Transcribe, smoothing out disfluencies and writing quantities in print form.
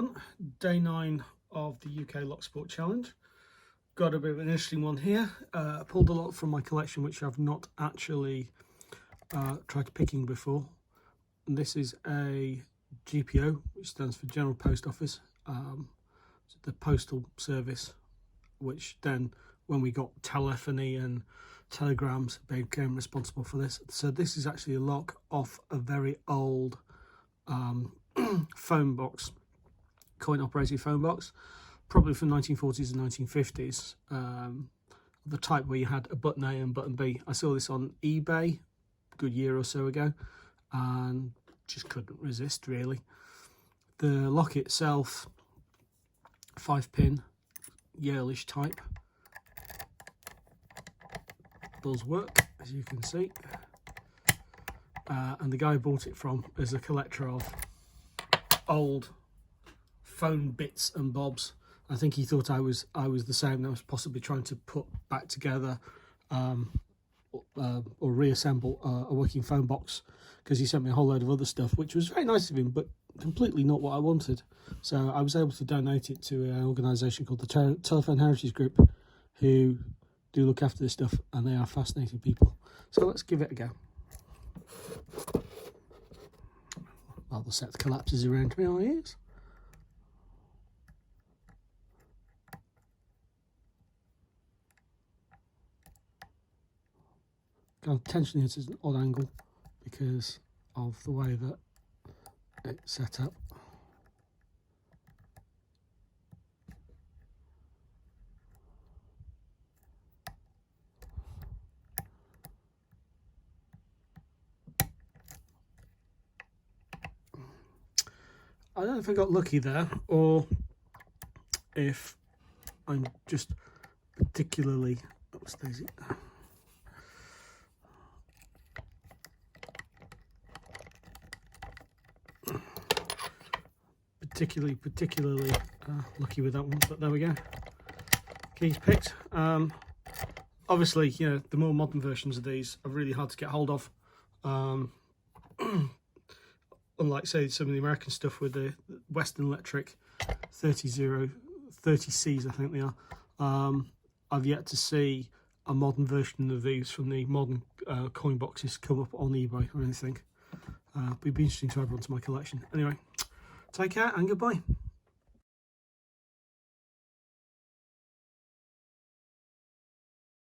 everyone, day 9 of the UK Locksport Challenge. Got a bit of an interesting one here. Pulled a lot from my collection which I've not actually tried picking before. And this is a GPO, which stands for General Post Office, the postal service, which then when we got telephony and telegrams became responsible for this. So this is actually a lock off a very old phone box, coin operated phone box, probably from 1940s and 1950s, the type where you had a button A and button B. I saw this on eBay a good year or so ago and just couldn't resist really. The lock itself, 5-pin Yalish type, does work as you can see, and the guy I bought it from is a collector of old phone bits and bobs. I think he thought I was the same. I was possibly trying to put back together or reassemble a working phone box, because he sent me a whole load of other stuff, which was very nice of him, but completely not what I wanted. So I was able to donate it to an organisation called the Telephone Heritage Group, who do look after this stuff, and they are fascinating people. So let's give it a go. While the set collapses around my ears. Intentionally it's at an odd angle because of the way that it's set up. I don't know if I got lucky there or if I'm just particularly particularly lucky with that one, but there we go. Keys picked. Obviously, you know, the more modern versions of these are really hard to get hold of. Unlike, say, some of the American stuff with the Western Electric 30Cs, I think they are. I've yet to see a modern version of these from the modern coin boxes come up on eBay or anything. It'd be interesting to add one to my collection. Anyway, take care and goodbye.